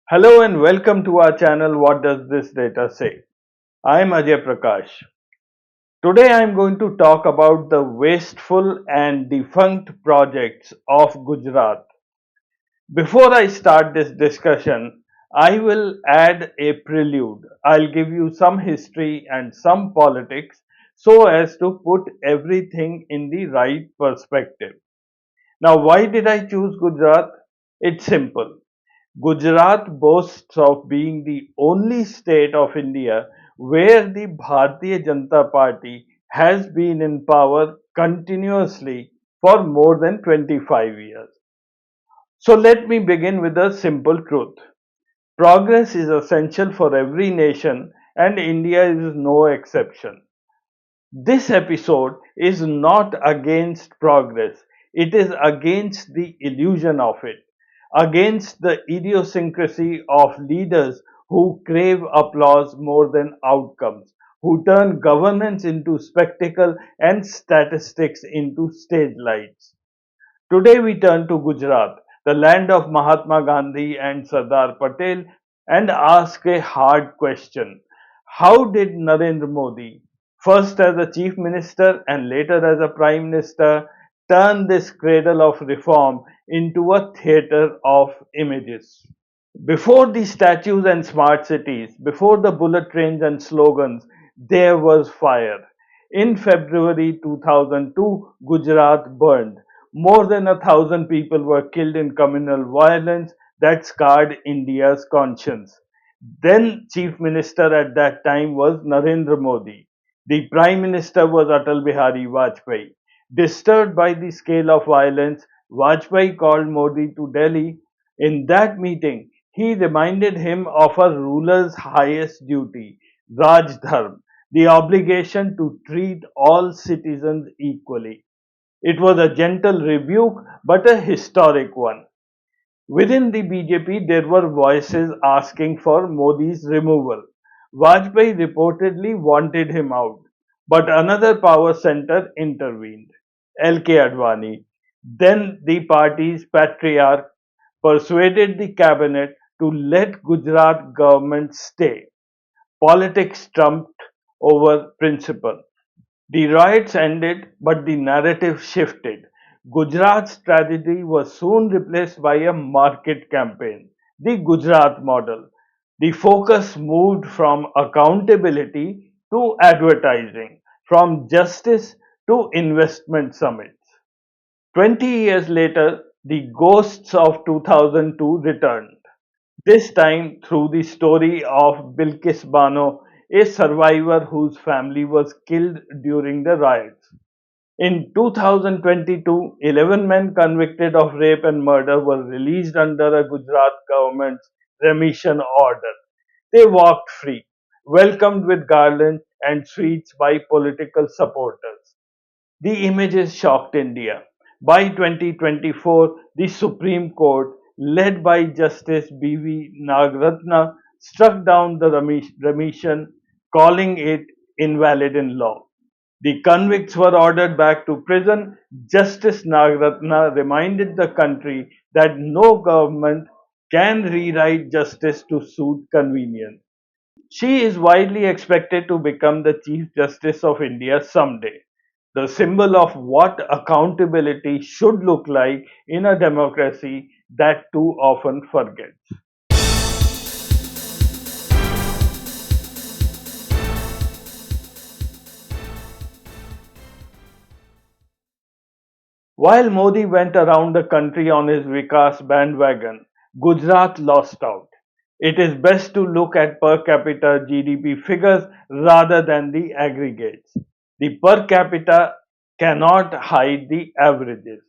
Hello and welcome to our channel. What does this data say? I am Ajay Prakash. Today I am going to talk about the wasteful and defunct projects of Gujarat. Before I start this discussion, I will add a prelude. I'll give you some history and some politics so as to put everything in the right perspective. Now, why did I choose Gujarat? It's simple. Gujarat boasts of being the only state of India where the Bharatiya Janata Party has been in power continuously for more than 25 years. So let me begin with a simple truth. Progress is essential for every nation and India is no exception. This episode is not against progress, it is against the illusion of it, against the idiosyncrasy of leaders who crave applause more than outcomes, who turn governance into spectacle and statistics into stage lights. Today we turn to Gujarat, the land of Mahatma Gandhi and Sardar Patel, and ask a hard question. How did Narendra Modi, first as a chief minister and later as a prime minister, turn this cradle of reform into a theatre of images? Before the statues and smart cities, before the bullet trains and slogans, there was fire. In February 2002, Gujarat burned. More than 1,000 people were killed in communal violence that scarred India's conscience. Then Chief Minister at that time was Narendra Modi. The Prime Minister was Atal Bihari Vajpayee. Disturbed by the scale of violence, Vajpayee called Modi to Delhi. In that meeting, he reminded him of a ruler's highest duty, Raj Dharma, the obligation to treat all citizens equally. It was a gentle rebuke, but a historic one. Within the BJP, there were voices asking for Modi's removal. Vajpayee reportedly wanted him out, but another power center intervened. LK Advani, then the party's patriarch, persuaded the cabinet to let Gujarat government stay. Politics trumped over principle. The riots ended, but the narrative shifted. Gujarat's tragedy was soon replaced by a market campaign, the Gujarat model. The focus moved from accountability to advertising, from justice to investment summits. 20 years later, the ghosts of 2002 returned, this time through the story of Bilkis Bano, a survivor whose family was killed during the riots. In 2022, 11 men convicted of rape and murder were released under a Gujarat government's remission order. They walked free, welcomed with garlands and sweets by political supporters. The images shocked India. By 2024, the Supreme Court, led by Justice B.V. Nagratna, struck down the remission, calling it invalid in law. The convicts were ordered back to prison. Justice Nagratna reminded the country that no government can rewrite justice to suit convenience. She is widely expected to become the Chief Justice of India someday, the symbol of what accountability should look like in a democracy that too often forgets. While Modi went around the country on his Vikas bandwagon, Gujarat lost out. It is best to look at per capita GDP figures rather than the aggregates. The per capita cannot hide the averages.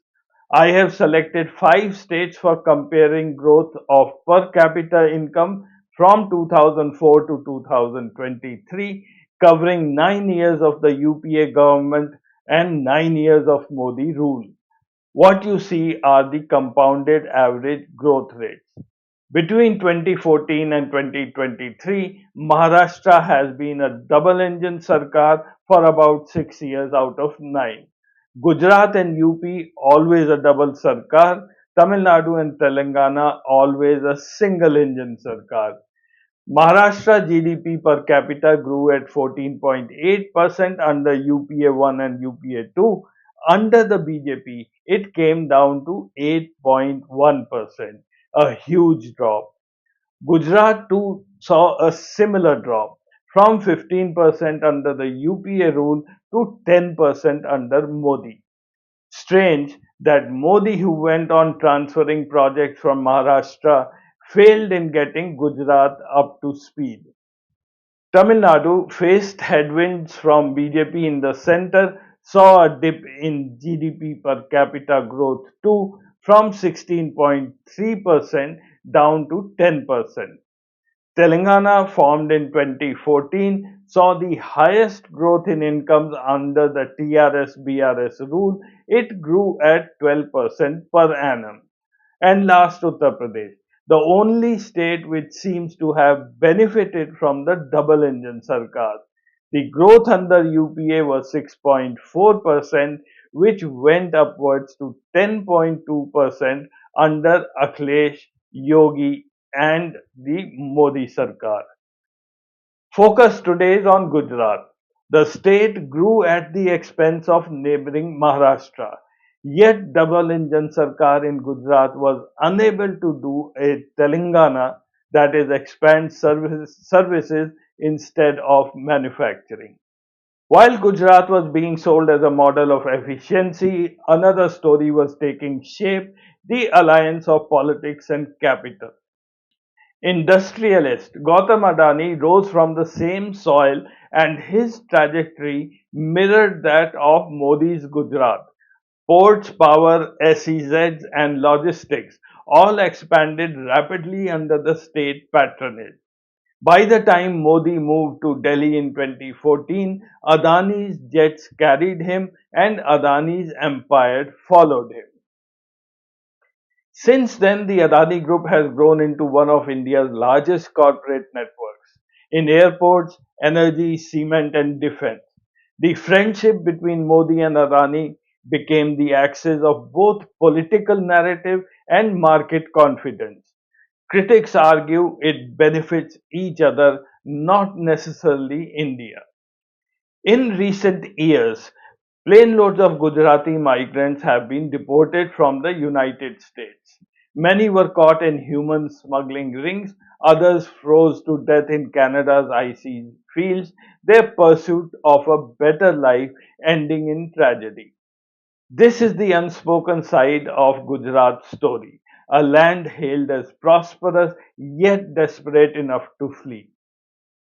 I have selected 5 states for comparing growth of per capita income from 2004 to 2023, covering 9 years of the UPA government and 9 years of Modi rule. What you see are the compounded average growth rates. Between 2014 and 2023, Maharashtra has been a double engine sarkar for about 6 years out of 9. Gujarat and UP always a double sarkar. Tamil Nadu and Telangana always a single engine sarkar. Maharashtra GDP per capita grew at 14.8% under UPA 1 and UPA 2. Under the BJP, it came down to 8.1%, a huge drop. Gujarat too saw a similar drop from 15% under the UPA rule to 10% under Modi. Strange that Modi, who went on transferring projects from Maharashtra, failed in getting Gujarat up to speed. Tamil Nadu faced headwinds from BJP in the center, saw a dip in GDP per capita growth too from 16.3% down to 10%. Telangana, formed in 2014, saw the highest growth in incomes under the TRS BRS rule. It grew at 12% per annum. And last, Uttar Pradesh, the only state which seems to have benefited from the double engine sarkar. The growth under UPA was 6.4%, which went upwards to 10.2% under Akhilesh, Yogi, and the Modi sarkar. Focus today is on Gujarat. The state grew at the expense of neighboring Maharashtra. Yet double engine sarkar in Gujarat was unable to do a Telangana, that is expand services instead of manufacturing. While Gujarat was being sold as a model of efficiency, another story was taking shape: the alliance of politics and capital. Industrialist Gautam Adani rose from the same soil, and his trajectory mirrored that of Modi's Gujarat. Ports, power, SEZs, and logistics all expanded rapidly under the state patronage. By the time Modi moved to Delhi in 2014, Adani's jets carried him and Adani's empire followed him. Since then, the Adani Group has grown into one of India's largest corporate networks in airports, energy, cement, and defense. The friendship between Modi and Adani became the axis of both political narrative and market confidence. Critics argue it benefits each other, not necessarily India. In recent years, plane loads of Gujarati migrants have been deported from the United States. Many were caught in human smuggling rings, others froze to death in Canada's icy fields, their pursuit of a better life ending in tragedy. This is the unspoken side of Gujarat's story, a land hailed as prosperous yet desperate enough to flee.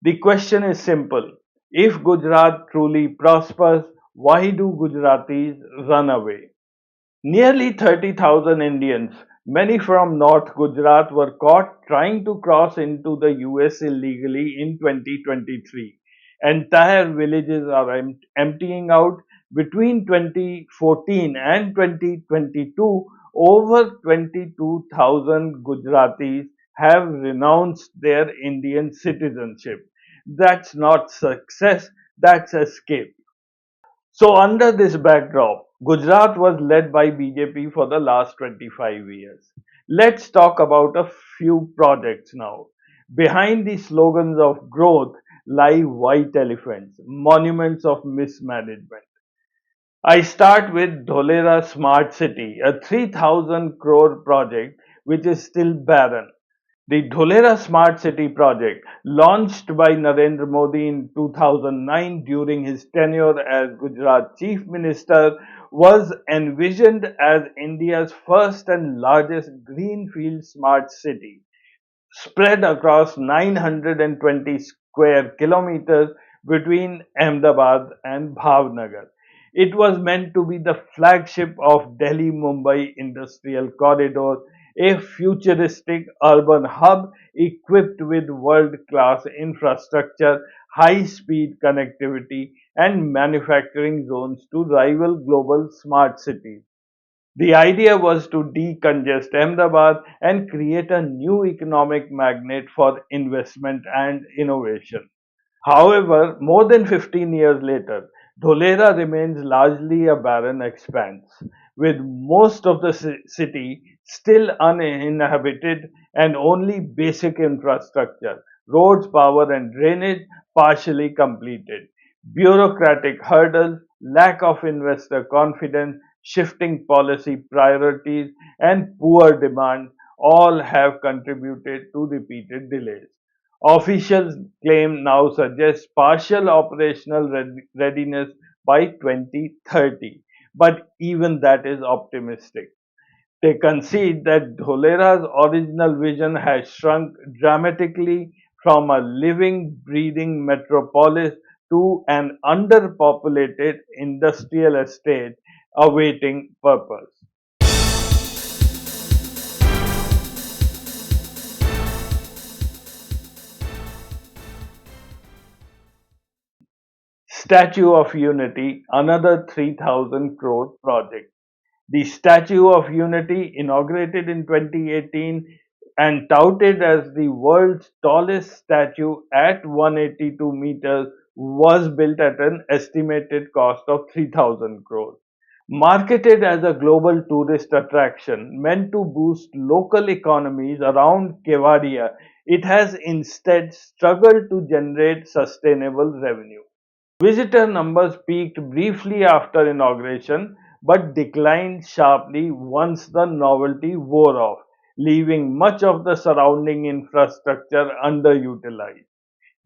The question is simple: if Gujarat truly prospers, why do Gujaratis run away? Nearly 30,000 Indians, many from North Gujarat, were caught trying to cross into the US illegally in 2023. Entire villages are emptying out. Between 2014 and 2022, over 22,000 Gujaratis have renounced their Indian citizenship. That's not success, that's escape. So, under this backdrop, Gujarat was led by BJP for the last 25 years. Let's talk about a few projects now. Behind the slogans of growth lie white elephants, monuments of mismanagement. I start with Dholera Smart City, a 3,000 crore project which is still barren. The Dholera Smart City project, launched by Narendra Modi in 2009 during his tenure as Gujarat Chief Minister, was envisioned as India's first and largest greenfield smart city, spread across 920 square kilometers between Ahmedabad and Bhavnagar. It was meant to be the flagship of Delhi Mumbai Industrial Corridor, a futuristic urban hub equipped with world class infrastructure, high speed connectivity, and manufacturing zones to rival global smart cities. The idea was to decongest Ahmedabad and create a new economic magnet for investment and innovation. However, more than 15 years later, Dholera remains largely a barren expanse. with most of the city still uninhabited and only basic infrastructure, roads, power, and drainage partially completed. Bureaucratic hurdles, lack of investor confidence, shifting policy priorities, and poor demand all have contributed to repeated delays. Officials claim now suggests partial operational readiness by 2030, but even that is optimistic. They concede that Dholera's original vision has shrunk dramatically from a living, breathing metropolis to an underpopulated industrial estate awaiting purpose. Statue of Unity, another 3,000 crore project. The Statue of Unity, inaugurated in 2018 and touted as the world's tallest statue at 182 meters, was built at an estimated cost of 3,000 crores. Marketed as a global tourist attraction meant to boost local economies around Kevadia, it has instead struggled to generate sustainable revenue. Visitor numbers peaked briefly after inauguration but declined sharply once the novelty wore off, leaving much of the surrounding infrastructure underutilized.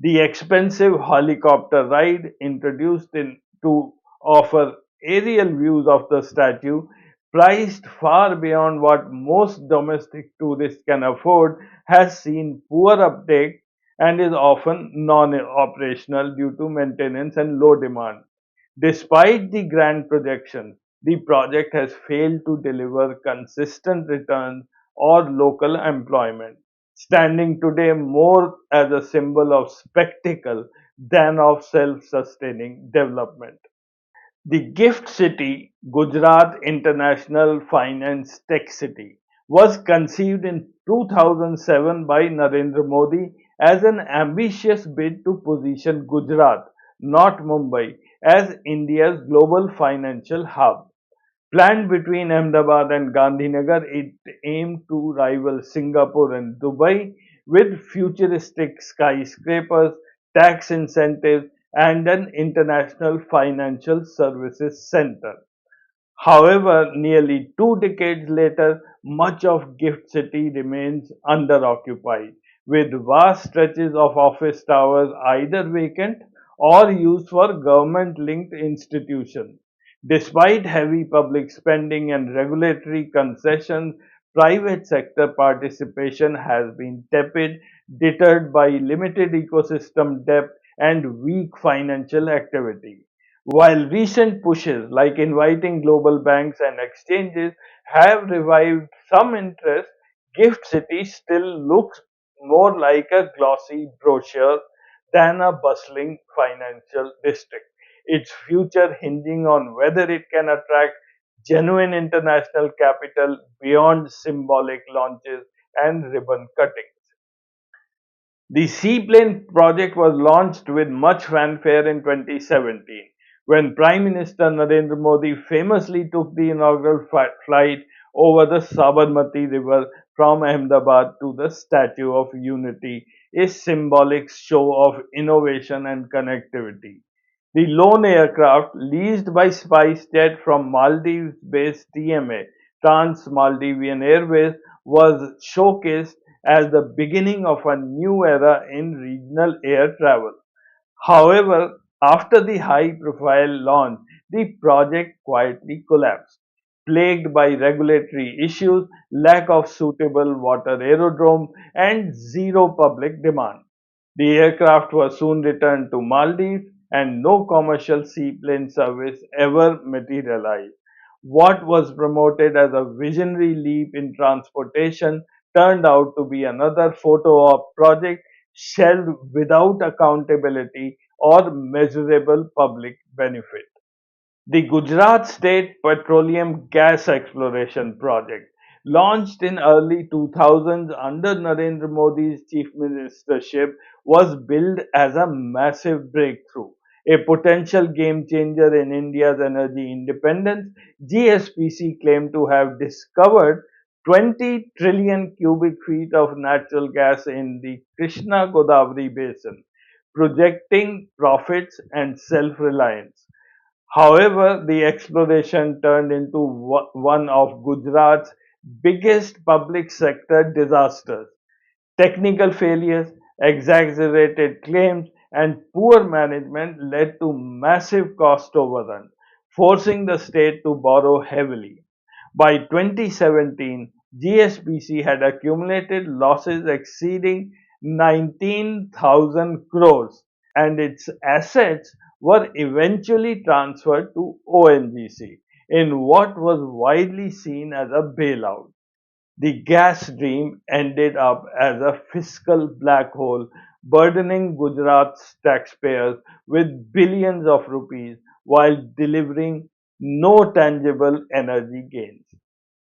The expensive helicopter ride introduced to offer aerial views of the statue, priced far beyond what most domestic tourists can afford, has seen poor uptake and is often non-operational due to maintenance and low demand. Despite the grand projections, the project has failed to deliver consistent returns or local employment, standing today more as a symbol of spectacle than of self sustaining development. The Gift City, Gujarat International Finance Tech City, was conceived in 2007 by Narendra Modi as an ambitious bid to position Gujarat, not Mumbai, as India's global financial hub. Planned between Ahmedabad and Gandhinagar, it aimed to rival Singapore and Dubai with futuristic skyscrapers, tax incentives, and an international financial services center. However, nearly 2 decades later, much of Gift City remains underoccupied, with vast stretches of office towers either vacant or used for government linked institutions. Despite heavy public spending and regulatory concessions, private sector participation has been tepid, deterred by limited ecosystem depth and weak financial activity. While recent pushes like inviting global banks and exchanges have revived some interest, Gift City still looks more like a glossy brochure than a bustling financial district. Its future hinging on whether it can attract genuine international capital beyond symbolic launches and ribbon cutting. The Seaplane Project was launched with much fanfare in 2017 when Prime Minister Narendra Modi famously took the inaugural flight over the Sabarmati River from Ahmedabad to the Statue of Unity, a symbolic show of innovation and connectivity. The lone aircraft, leased by SpiceJet from Maldives-based TMA, Trans-Maldivian Airways, was showcased as the beginning of a new era in regional air travel. However, after the high-profile launch, the project quietly collapsed, plagued by regulatory issues, lack of suitable water aerodrome, and zero public demand. The aircraft was soon returned to Maldives, and no commercial seaplane service ever materialized. What was promoted as a visionary leap in transportation turned out to be another photo op project shelved without accountability or measurable public benefit. The Gujarat State Petroleum Gas Exploration Project, launched in early 2000s under Narendra Modi's chief ministership, was billed as a massive breakthrough. a potential game changer in India's energy independence. GSPC claimed to have discovered 20 trillion cubic feet of natural gas in the Krishna Godavari basin, projecting profits and self reliance. However, the exploration turned into one of Gujarat's biggest public sector disasters. Technical failures, exaggerated claims, and poor management led to massive cost overrun, forcing the state to borrow heavily. By 2017, GSPC had accumulated losses exceeding 19,000 crores, and its assets were eventually transferred to ONGC in what was widely seen as a bailout. The gas dream ended up as a fiscal black hole, burdening Gujarat's taxpayers with billions of rupees while delivering no tangible energy gains.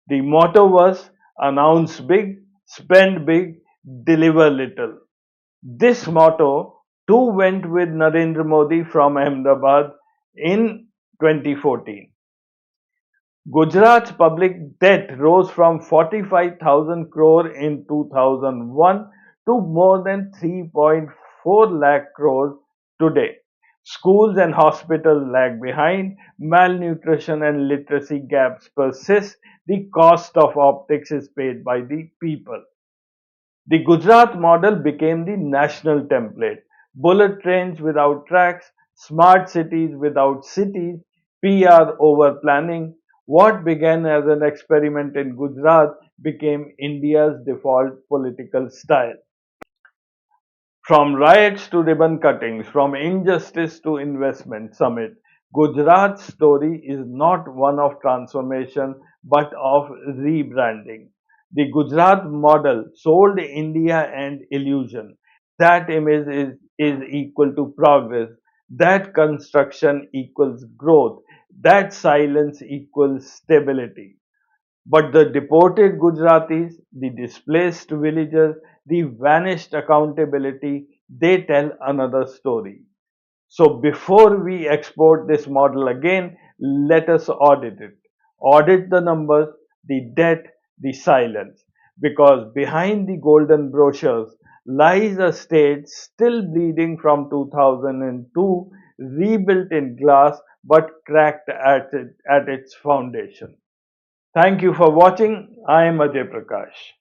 The motto was announce big, spend big, deliver little. This motto too went with Narendra Modi from Ahmedabad in 2014. Gujarat's public debt rose from 45,000 crore in 2001 to more than 3.4 lakh crores today. Schools and hospitals lag behind, malnutrition and literacy gaps persist, the cost of optics is paid by the people. The Gujarat model became the national template. Bullet trains without tracks, smart cities without cities, PR over planning. What began as an experiment in Gujarat became India's default political style. From riots to ribbon cuttings, from injustice to investment summit, Gujarat's story is not one of transformation but of rebranding. The Gujarat model sold India an illusion. That image is equal to progress. That construction equals growth. That silence equals stability. But the deported Gujaratis, the displaced villagers, the vanished accountability, they tell another story. So before we export this model again, let us audit it. Audit the numbers, the debt, the silence. Because behind the golden brochures lies a state still bleeding from 2002, rebuilt in glass but cracked at its foundation. Thank you for watching. I am Ajay Prakash.